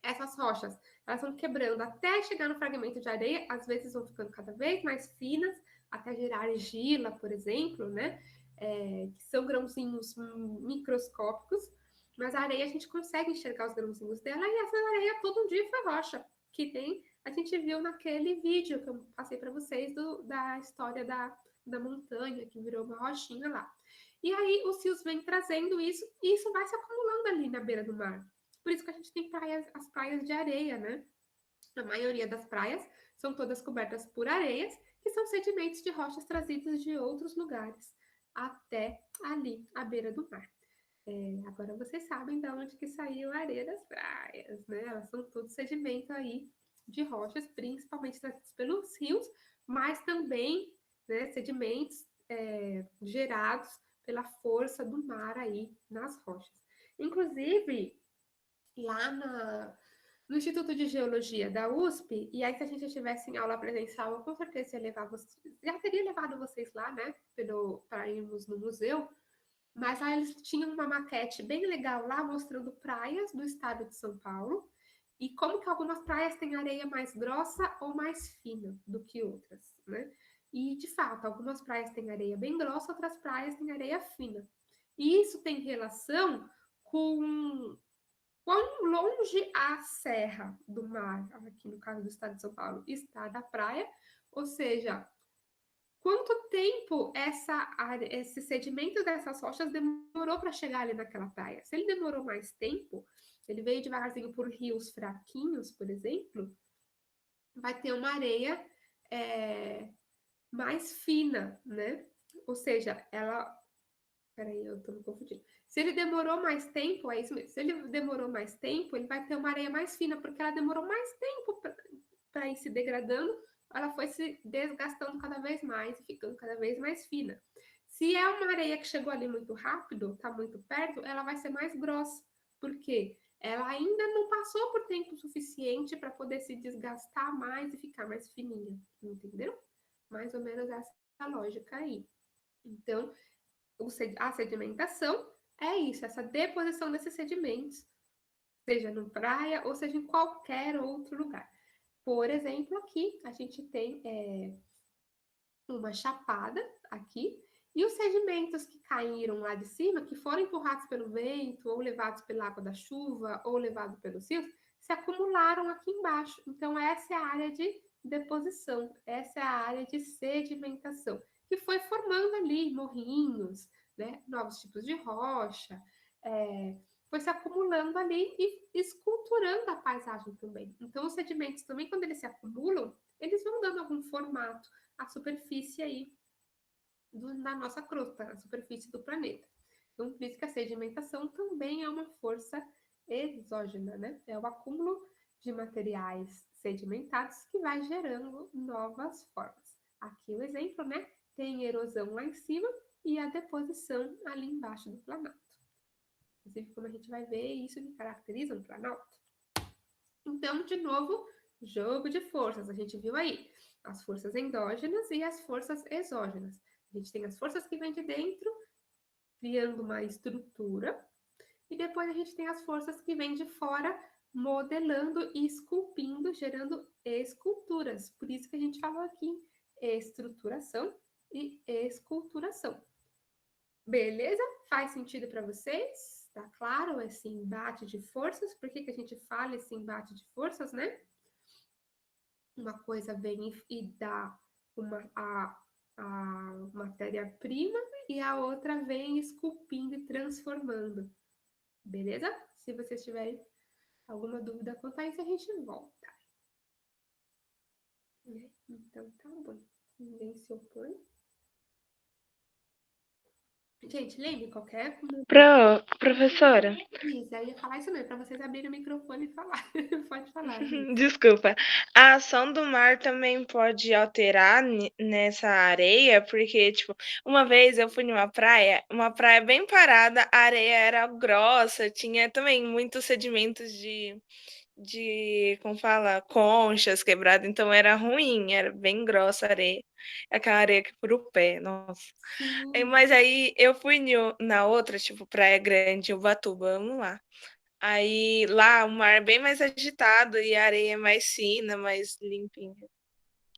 Essas rochas, elas vão quebrando até chegar no fragmento de areia, às vezes vão ficando cada vez mais finas, até gerar argila, por exemplo, né? Que são grãozinhos microscópicos, mas a areia a gente consegue enxergar os grãozinhos dela, e essa areia todo dia foi rocha, que tem, a gente viu naquele vídeo que eu passei para vocês da história da montanha, que virou uma rochinha lá. E aí os rios vêm trazendo isso, e isso vai se acumulando ali na beira do mar. Por isso que a gente tem praias, as praias de areia, né? A maioria das praias são todas cobertas por areias, que são sedimentos de rochas trazidos de outros lugares, até ali, à beira do mar. Agora vocês sabem de onde que saiu a areia das praias, né? Elas são todos sedimentos aí de rochas, principalmente trazidos pelos rios, mas também, né, sedimentos gerados pela força do mar aí nas rochas. Inclusive, lá no Instituto de Geologia da USP, e aí se a gente estivesse em aula presencial, eu com certeza ia levar vocês, já teria levado vocês lá, né, para irmos no museu, mas lá eles tinham uma maquete bem legal lá, mostrando praias do estado de São Paulo, e como que algumas praias têm areia mais grossa ou mais fina do que outras, né? E, de fato, algumas praias têm areia bem grossa, outras praias têm areia fina. E isso tem relação com quão longe a serra do mar, aqui no caso do estado de São Paulo, está da praia, ou seja, quanto tempo esse sedimento dessas rochas demorou para chegar ali naquela praia. Se ele demorou mais tempo, ele veio devagarzinho por rios fraquinhos, por exemplo, vai ter uma areia mais fina, né? Ou seja, ela. Peraí, eu tô me confundindo. Se ele demorou mais tempo, é isso mesmo. Se ele demorou mais tempo, ele vai ter uma areia mais fina, porque ela demorou mais tempo para ir se degradando, ela foi se desgastando cada vez mais e ficando cada vez mais fina. Se é uma areia que chegou ali muito rápido, está muito perto, ela vai ser mais grossa. Por quê? Ela ainda não passou por tempo suficiente para poder se desgastar mais e ficar mais fininha, entendeu? Mais ou menos essa é a lógica aí. Então, a sedimentação é isso, essa deposição desses sedimentos, seja no praia ou seja em qualquer outro lugar. Por exemplo, aqui a gente tem uma chapada aqui, e os sedimentos que caíram lá de cima, que foram empurrados pelo vento, ou levados pela água da chuva, ou levados pelos rios, se acumularam aqui embaixo. Então, essa é a área de deposição, essa é a área de sedimentação, que foi formando ali morrinhos, né, novos tipos de rocha, foi se acumulando ali e esculturando a paisagem também. Então, os sedimentos também, quando eles se acumulam, eles vão dando algum formato à superfície aí da nossa crosta, a superfície do planeta. Então, por isso que a sedimentação também é uma força exógena, né? É o acúmulo de materiais sedimentados que vai gerando novas formas. Aqui o exemplo, né? Tem erosão lá em cima e a deposição ali embaixo do planalto. Inclusive, como a gente vai ver, isso que caracteriza um planalto. Então, de novo, jogo de forças. A gente viu aí as forças endógenas e as forças exógenas. A gente tem as forças que vêm de dentro, criando uma estrutura, e depois a gente tem as forças que vêm de fora, modelando e esculpindo, gerando esculturas. Por isso que a gente falou aqui estruturação e esculturação. Beleza? Faz sentido para vocês? Tá claro esse embate de forças? Por que a gente fala esse embate de forças, né? Uma coisa vem e dá a matéria-prima e a outra vem esculpindo e transformando. Beleza? Se vocês tiverem alguma dúvida quanto a isso, a gente volta. Então tá bom. Ninguém se opõe. Gente, lembre, qualquer. Professora. Isso, eu ia falar isso mesmo, para vocês abrirem o microfone e falar. Pode falar, Liz. Desculpa. A ação do mar também pode alterar nessa areia, porque, tipo, uma vez eu fui numa uma praia bem parada, a areia era grossa, tinha também muitos sedimentos como fala, conchas quebradas, então era ruim, era bem grossa a areia. Aquela areia que fura o pé, nossa. Sim. Mas aí eu fui na outra, tipo, Praia Grande, Ubatuba, vamos lá. Aí lá o mar é bem mais agitado e a areia é mais fina, mais limpinha.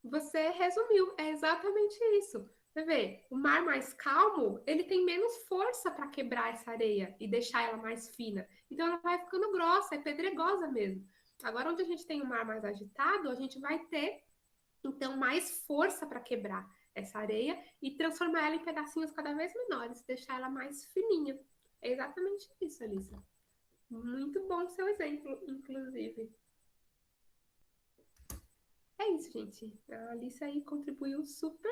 Você resumiu, é exatamente isso. Você vê, o mar mais calmo, ele tem menos força para quebrar essa areia e deixar ela mais fina. Então ela vai ficando grossa, é pedregosa mesmo. Agora, onde a gente tem o mar mais agitado, a gente vai ter, então, mais força para quebrar essa areia e transformar ela em pedacinhos cada vez menores, deixar ela mais fininha. É exatamente isso, Alissa. Muito bom seu exemplo, inclusive. É isso, gente. A Alice aí contribuiu super.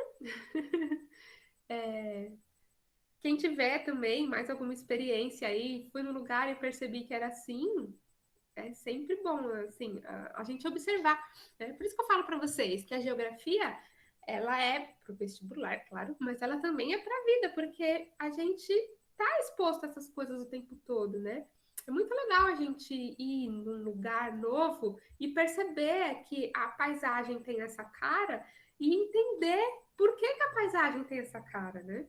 É, quem tiver também mais alguma experiência aí, fui no lugar e percebi que era assim, é sempre bom, assim, a gente observar. Né? Por isso que eu falo para vocês que a geografia, ela é para o vestibular, claro, mas ela também é para a vida, porque a gente está exposto a essas coisas o tempo todo, né? É muito legal a gente ir num lugar novo e perceber que a paisagem tem essa cara e entender por que, que a paisagem tem essa cara, né?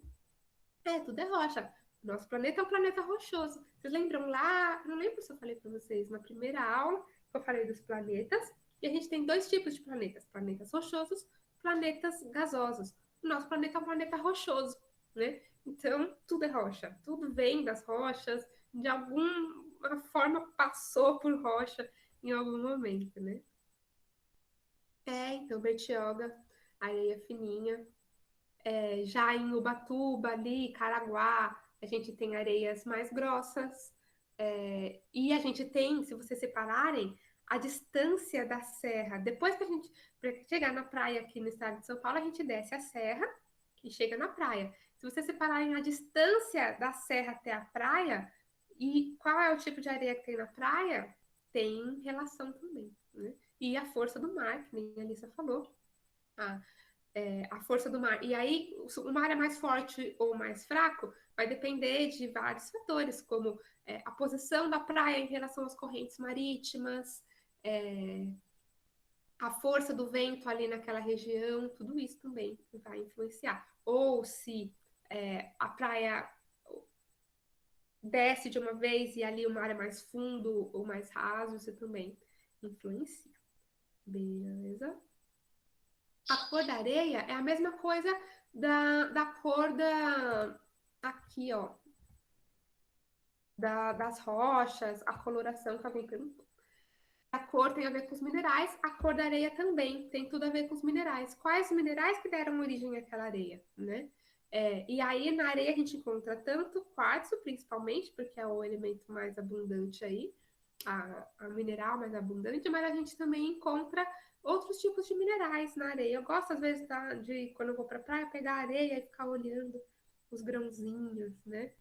É, tudo é rocha. Nosso planeta é um planeta rochoso. Vocês lembram lá? Não lembro se eu falei para vocês na primeira aula que eu falei dos planetas. E a gente tem dois tipos de planetas: planetas rochosos, planetas gasosos. O nosso planeta é um planeta rochoso, né? Então, tudo é rocha. Tudo vem das rochas, de alguma forma passou por rocha em algum momento, né? É, então, Bertioga, areia fininha, já em Ubatuba, ali, Caraguá, a gente tem areias mais grossas. E a gente tem, se vocês separarem, a distância da serra. Depois que a gente, para chegar na praia aqui no estado de São Paulo, a gente desce a serra e chega na praia. Se vocês separarem a distância da serra até a praia e qual é o tipo de areia que tem na praia, tem relação também, né? E a força do mar, que nem a Alissa falou. A a força do mar. E aí, o mar é mais forte ou mais fraco, vai depender de vários fatores, como a posição da praia em relação às correntes marítimas, é, a força do vento ali naquela região, tudo isso também vai influenciar. Ou se a praia desce de uma vez e ali o mar é mais fundo ou mais raso, isso também influencia. Beleza? A cor da areia é a mesma coisa da cor da. Aqui, ó. Das rochas, a coloração que alguém perguntou. A cor tem a ver com os minerais, a cor da areia também tem tudo a ver com os minerais. Quais minerais que deram origem àquela areia, né? E aí na areia a gente encontra tanto quartzo, principalmente, porque é o elemento mais abundante aí, a mineral mais abundante, mas a gente também encontra outros tipos de minerais na areia. Eu gosto, às vezes, de quando eu vou para a praia, pegar a areia e ficar olhando os grãozinhos, né?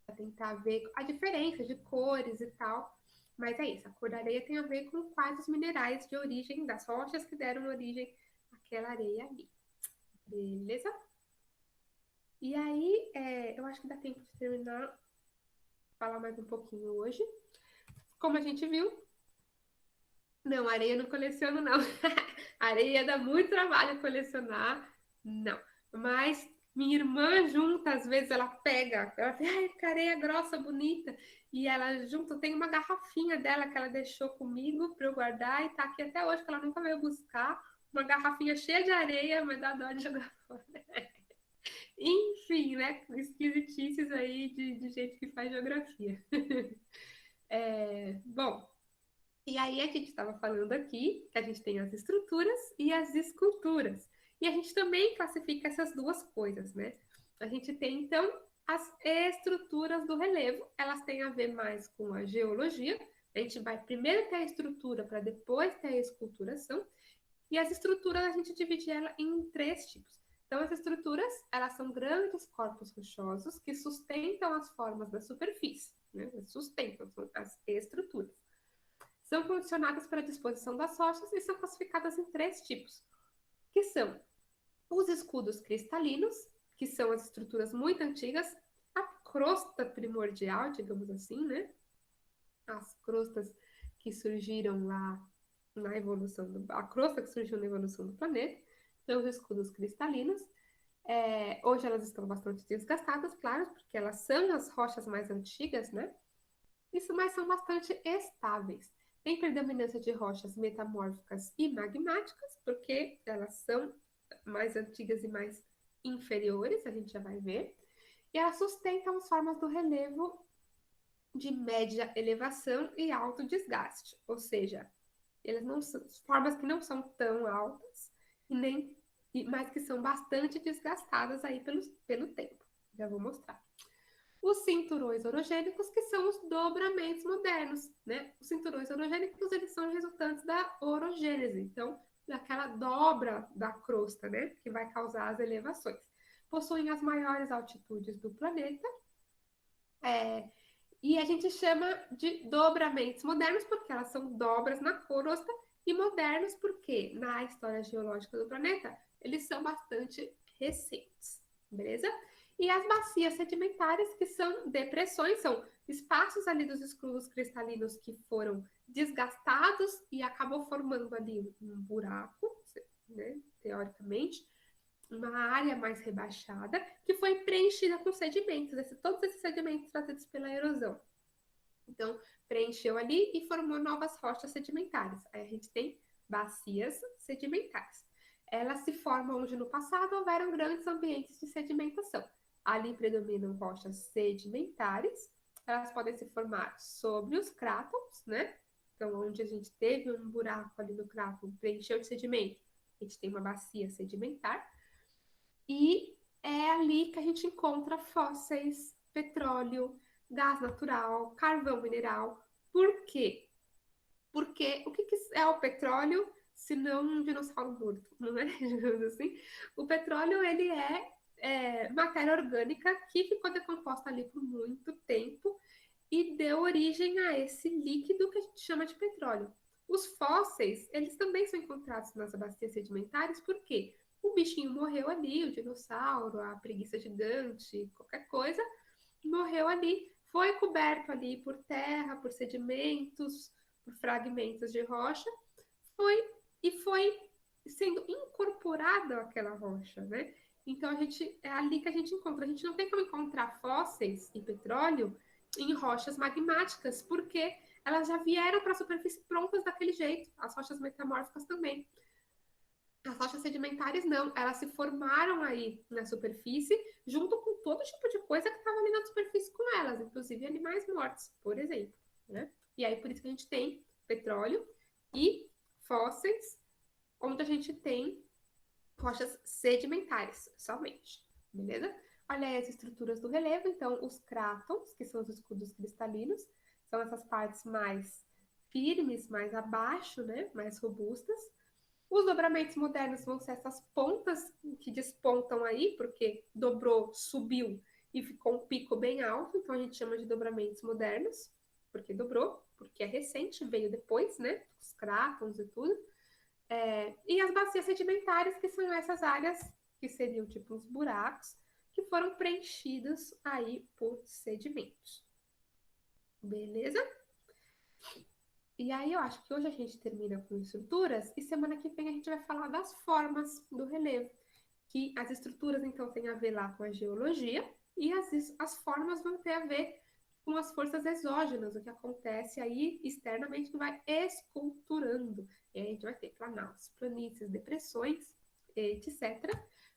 Para tentar ver a diferença de cores e tal. Mas é isso, a cor da areia tem a ver com quais os minerais de origem das rochas que deram origem àquela areia ali. Beleza? E aí, eu acho que dá tempo de terminar, falar mais um pouquinho hoje. Como a gente viu, não, areia eu não coleciono, não. Areia dá muito trabalho colecionar, não. Mas minha irmã junta, às vezes ela pega, ela fala, ai, que areia grossa, bonita. E ela junta, tem uma garrafinha dela que ela deixou comigo para eu guardar e tá aqui até hoje, que ela nunca veio buscar. Uma garrafinha cheia de areia, mas dá dó de jogar fora. Enfim, né? Esquisitices aí de gente que faz geografia. Bom, e aí a gente estava falando aqui que a gente tem as estruturas e as esculturas. E a gente também classifica essas duas coisas, né? A gente tem, então, as estruturas do relevo. Elas têm a ver mais com a geologia. A gente vai primeiro ter a estrutura para depois ter a esculturação. E as estruturas a gente divide ela em três tipos. Então, as estruturas, elas são grandes corpos rochosos que sustentam as formas da superfície, né? Sustentam, são as estruturas. São condicionadas pela disposição das rochas e são classificadas em três tipos, que são os escudos cristalinos, que são as estruturas muito antigas, a crosta primordial, digamos assim, né? As crostas que surgiram lá na evolução a crosta que surgiu na evolução do planeta, então os escudos cristalinos. Hoje elas estão bastante desgastadas, claro, porque elas são as rochas mais antigas, né? Isso, mas são bastante estáveis. Tem predominância de rochas metamórficas e magmáticas, porque elas são mais antigas e mais inferiores, a gente já vai ver. E elas sustentam as formas do relevo de média elevação e alto desgaste, ou seja, elas não são formas que não são tão altas e nem mas que são bastante desgastadas aí pelo tempo. Já vou mostrar. Os cinturões orogênicos, que são os dobramentos modernos, né? Os cinturões orogênicos, eles são resultantes da orogênese, então, daquela dobra da crosta, né? Que vai causar as elevações. Possuem as maiores altitudes do planeta, e a gente chama de dobramentos modernos porque elas são dobras na crosta e modernos porque na história geológica do planeta eles são bastante recentes, beleza? E as bacias sedimentares, que são depressões, são espaços ali dos escudos cristalinos que foram desgastados e acabou formando ali um buraco, né, teoricamente, uma área mais rebaixada que foi preenchida com sedimentos, todos esses sedimentos trazidos pela erosão. Então, preencheu ali e formou novas rochas sedimentares. Aí a gente tem bacias sedimentares. Elas se formam onde no passado houveram grandes ambientes de sedimentação. Ali predominam rochas sedimentares. Elas podem se formar sobre os crátons, né? Então, onde a gente teve um buraco ali no cráton, preencheu de sedimento, a gente tem uma bacia sedimentar. E é ali que a gente encontra fósseis, petróleo, gás natural, carvão mineral. Por quê? Porque o que é o petróleo se não um dinossauro morto, não é? Digamos assim. O petróleo, ele é matéria orgânica que ficou decomposta ali por muito tempo e deu origem a esse líquido que a gente chama de petróleo. Os fósseis, eles também são encontrados nas bacias sedimentares, por quê? O bichinho morreu ali, o dinossauro, a preguiça gigante, qualquer coisa, morreu ali, foi coberto ali por terra, por sedimentos, por fragmentos de rocha, foi sendo incorporada aquela rocha, né? Então é ali que a gente encontra. A gente não tem como encontrar fósseis e petróleo em rochas magmáticas, porque elas já vieram para a superfície prontas daquele jeito. As rochas metamórficas também. As rochas sedimentares não, elas se formaram aí na superfície, junto com todo tipo de coisa que estava ali na superfície com elas, inclusive animais mortos, por exemplo, né? E aí por isso que a gente tem petróleo e fósseis, onde a gente tem rochas sedimentares somente, beleza? Olha aí as estruturas do relevo, então os crátons, que são os escudos cristalinos, são essas partes mais firmes, mais abaixo, né? Mais robustas. Os dobramentos modernos vão ser essas pontas que despontam aí, porque dobrou, subiu e ficou um pico bem alto, então a gente chama de dobramentos modernos, porque dobrou, porque é recente, veio depois, né? Os crátons e tudo. E as bacias sedimentares, que são essas áreas que seriam tipo uns buracos, que foram preenchidos aí por sedimentos. Beleza? E aí eu acho que hoje a gente termina com estruturas e semana que vem a gente vai falar das formas do relevo, que as estruturas então têm a ver lá com a geologia e as formas vão ter a ver com as forças exógenas, o que acontece aí externamente que vai esculturando. E aí a gente vai ter planaltos, planícies, depressões, etc.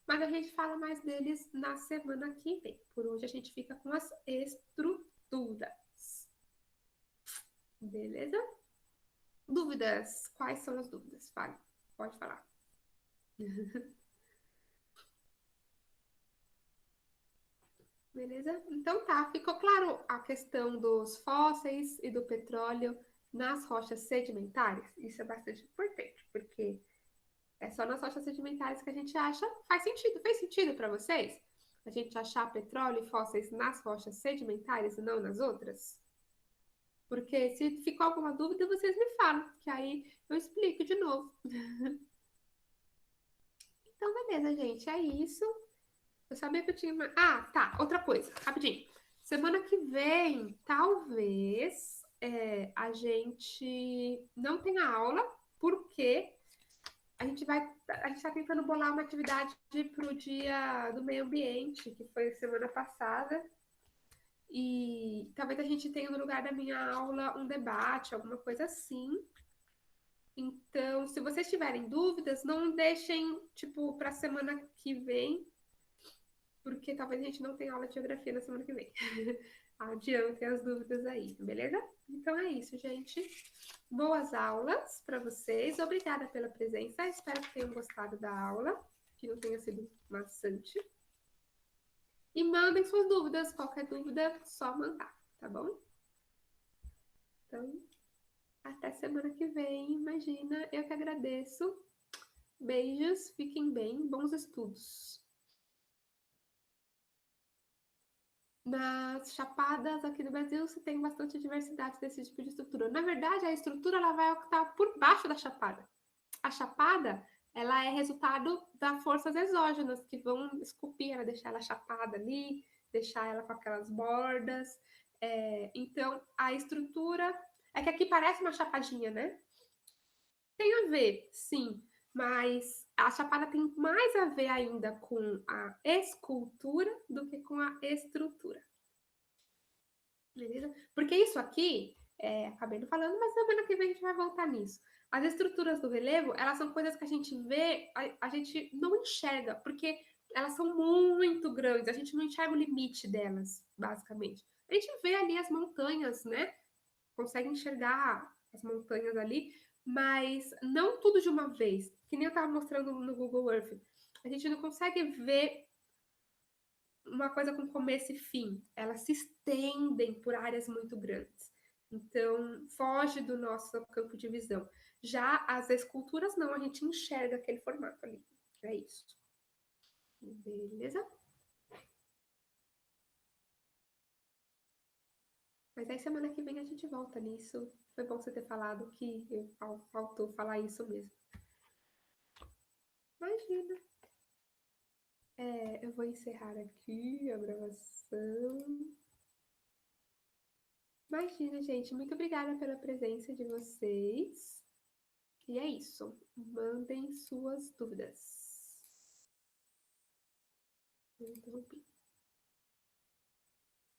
Mas a gente fala mais deles na semana que vem. Por hoje a gente fica com as estruturas. Beleza? Dúvidas? Quais são as dúvidas? Fale, pode falar. Beleza? Então tá, ficou claro a questão dos fósseis e do petróleo nas rochas sedimentares? Isso é bastante importante, porque é só nas rochas sedimentares que a gente acha. Fez sentido para vocês? A gente achar petróleo e fósseis nas rochas sedimentares e não nas outras? Porque se ficou alguma dúvida, vocês me falam, que aí eu explico de novo. Então, beleza, gente, é isso. Eu sabia que eu tinha. Ah, tá. Outra coisa, rapidinho. Semana que vem, talvez a gente não tem a aula, porque a gente está tentando bolar uma atividade para o dia do meio ambiente, que foi semana passada, e talvez a gente tenha no lugar da minha aula um debate, alguma coisa assim. Então, se vocês tiverem dúvidas, não deixem, tipo, para a semana que vem, porque talvez a gente não tenha aula de geografia na semana que vem. Adiantem as dúvidas aí, beleza? Então é isso, gente. Boas aulas para vocês. Obrigada pela presença. Espero que tenham gostado da aula, que não tenha sido maçante. E mandem suas dúvidas. Qualquer dúvida, só mandar, tá bom? Então, até semana que vem. Imagina, eu que agradeço. Beijos, fiquem bem, bons estudos. Nas chapadas aqui do Brasil, você tem bastante diversidade desse tipo de estrutura. Na verdade, a estrutura ela vai estar por baixo da chapada. A chapada, ela é resultado das forças exógenas que vão esculpir ela, deixar ela chapada ali, deixar ela com aquelas bordas. Então, a estrutura... É que aqui parece uma chapadinha, né? Tem a ver, sim, mas a chapada tem mais a ver ainda com a escultura do que com a estrutura. Beleza? Porque isso aqui, acabei não falando, mas semana que vem a gente vai voltar nisso. As estruturas do relevo, elas são coisas que a gente vê, a gente não enxerga, porque elas são muito grandes, a gente não enxerga o limite delas, basicamente. A gente vê ali as montanhas, né? Consegue enxergar as montanhas ali, mas não tudo de uma vez. Que nem eu estava mostrando no Google Earth. A gente não consegue ver uma coisa com começo e fim. Elas se estendem por áreas muito grandes. Então, foge do nosso campo de visão. Já as esculturas, não, a gente enxerga aquele formato ali. É isso. Beleza? Mas aí semana que vem a gente volta nisso. Foi bom você ter falado que faltou falar isso mesmo. Imagina. Eu vou encerrar aqui a gravação. Imagina, gente. Muito obrigada pela presença de vocês. E é isso. Mandem suas dúvidas. Interrompi.